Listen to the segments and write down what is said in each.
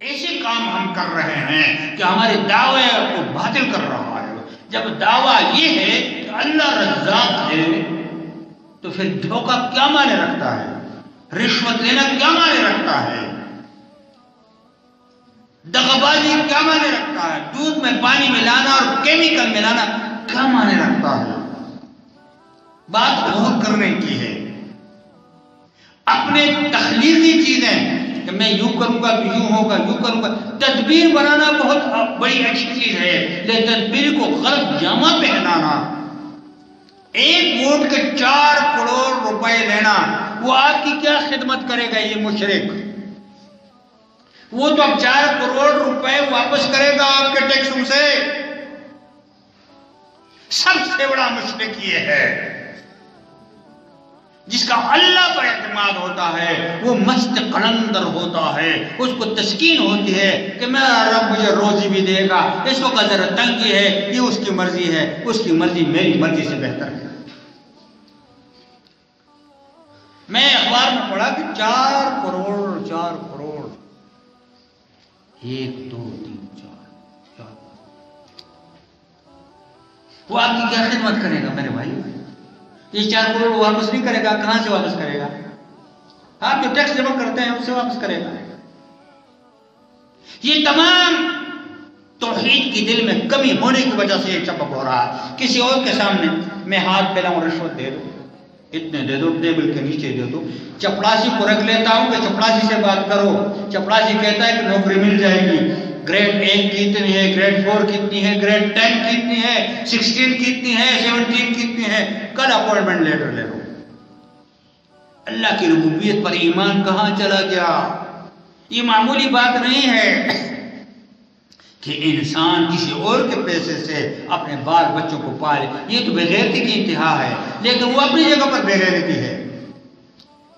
ایسے کام ہم کر رہے ہیں کہ ہمارے دعوے کو باطل کر رہا ہے۔ جب دعویٰ یہ ہے کہ اللہ رزاق ہے تو پھر دھوکہ کیا معنی رکھتا ہے؟ رشوت لینا کیا معنی رکھتا ہے؟ دغابازی کیا معنی رکھتا ہے؟ دودھ میں پانی ملانا اور کیمیکل ملانا کیا معنی رکھتا ہے؟ بات غور کرنے کی ہے۔ اپنے تخلیقی چیزیں کہ میں یوں کروں گا تو یوں ہوگا، یوں کروں گا، تدبیر بنانا بہت بڑی اچھی چیز ہے، لیکن تدبیر کو غلط جامہ پہنانا، 1 ووٹ کے 4 کروڑ روپے لینا، وہ آپ کی کیا خدمت کرے گا؟ یہ مشرک وہ تو اب 4 کروڑ روپے واپس کرے گا آپ کے ٹیکسوں سے۔ سب سے بڑا مشرک یہ ہے جس کا اللہ پر اعتماد ہوتا ہے، وہ مست قلندر ہوتا ہے، اس کو تسکین ہوتی ہے کہ میرا رب مجھے روزی بھی دے گا، اس وقت ذرا تنگی ہے، یہ اس کی مرضی ہے، اس کی مرضی میری مرضی سے بہتر ہے۔ میں اخبار میں پڑھا کہ 4 کروڑ 1 2 3 4 وہ آپ کی کیا خدمت کرے گا میرے بھائی؟ یہ 4 کروڑ واپس نہیں کرے گا، کہاں سے واپس کرے گا؟ آپ جو ٹیکس جمع کرتے ہیں اس سے واپس کرے گا۔ یہ تمام توحید کی دل میں کمی ہونے کی وجہ سے یہ چپک ہو رہا ہے۔ کسی اور کے سامنے میں ہاتھ پھیلاؤں، رشوت دے دو، اتنے دے دو، ٹیبل کے نیچے دے دو، چپڑاسی کو رکھ لیتا ہوں کہ چپڑاسی سے بات کرو، چپڑاسی کہتا ہے کہ نوکری مل جائے گی، گریڈ 1 کتنی ہے، گریڈ 4 کتنی ہے، گریڈ 10 کتنی ہے، 16 کتنی ہے، 17 کتنی ہے، کل اپوائنٹمنٹ لیٹر لے لو۔ اللہ کی ربوبیت پر ایمان کہاں چلا گیا؟ یہ معمولی بات نہیں ہے کہ انسان کسی اور کے پیسے سے اپنے بال بچوں کو پالے، یہ تو بغیرتی کی انتہا ہے، لیکن وہ اپنی جگہ پر بغیرتی ہے۔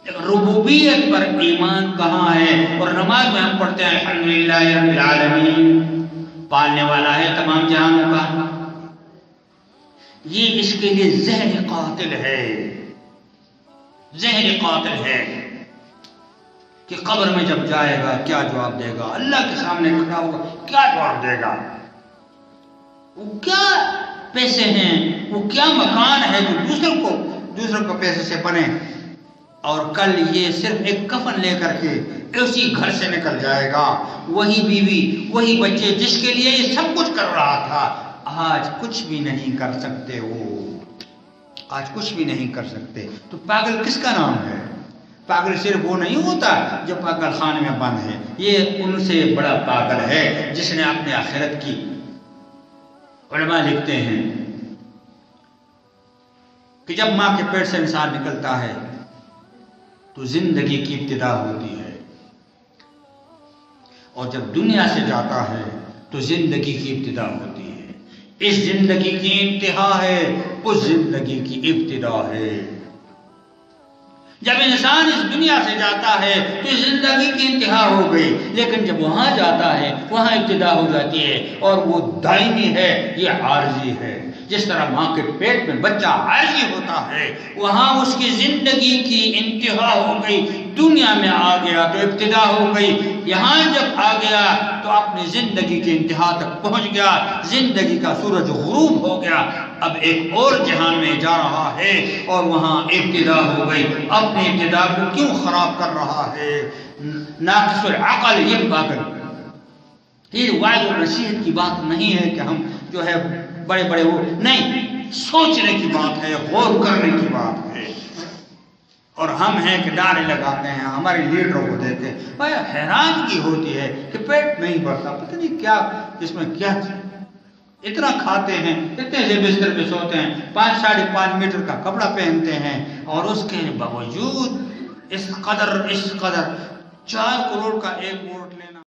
ربوبیت پر ایمان کہاں ہے؟ اور نماز میں ہم پڑھتے ہیں الحمدللہ رب العالمین، پالنے والا ہے تمام جہانوں کا۔ یہ اس کے لیے ذہن قاتل ہے، ذہن قاتل ہے کہ قبر میں جب جائے گا کیا جواب دے گا، اللہ کے سامنے کھڑا ہوگا کیا جواب دے گا، وہ کیا پیسے ہیں، وہ کیا مکان ہے جو دوسروں کو پیسے سے بنے، اور کل یہ صرف ایک کفن لے کر کے اسی گھر سے نکل جائے گا۔ وہی بیوی، وہی بچے جس کے لیے یہ سب کچھ کر رہا تھا، آج کچھ بھی نہیں کر سکتے، وہ آج کچھ بھی نہیں کر سکتے۔ تو پاگل کس کا نام ہے؟ پاگل صرف وہ نہیں ہوتا جو پاگل خانے میں بند ہے، یہ ان سے بڑا پاگل ہے جس نے اپنے آخرت کی۔ علماء لکھتے ہیں کہ جب ماں کے پیٹ سے انسان نکلتا ہے تو زندگی کی ابتدا ہوتی ہے، اور جب دنیا سے جاتا ہے تو زندگی کی ابتدا ہوتی ہے۔ اس زندگی کی انتہا ہے، اس زندگی کی ابتدا ہے۔ جب انسان اس دنیا سے جاتا ہے تو اس زندگی کی انتہا ہو گئی، لیکن جب وہاں جاتا ہے وہاں ابتدا ہو جاتی ہے، اور وہ دائمی ہے، یہ عارضی ہے۔ جس طرح ماں کے پیٹ میں بچہ عارضی ہوتا ہے، وہاں اس کی زندگی کی انتہا ہو گئی، دنیا میں آ گیا تو ابتدا ہو گئی، یہاں جب آ گیا تو اپنی زندگی کی انتہا تک پہنچ گیا، زندگی کا سورج غروب ہو گیا، اب ایک اور جہان میں جا رہا ہے اور وہاں ابتدا ہو گئی۔ اپنی ابتدا کو کیوں خراب کر رہا ہے؟ ناقص العقل، یہ پاگل۔ یہ وعد و نصیحت کی بات نہیں ہے کہ ہم جو ہے بڑے بڑے وہ نہیں، سوچنے کی بات ہے، غور کرنے کی بات ہے۔ اور ہم ہیں کہ نعرے لگاتے ہیں، ہمارے لیڈروں کو دیتے ہیں، بھائی حیرانگی ہوتی ہے کہ پیٹ نہیں بھرتا، پتہ نہیں کیا اس میں کیا اتنا کھاتے ہیں، اتنے سے بستر پہ سوتے ہیں، 5 ساڑھے 5 میٹر کا کپڑا پہنتے ہیں، اور اس کے باوجود اس قدر 4 کروڑ کا 1 ووٹ لینا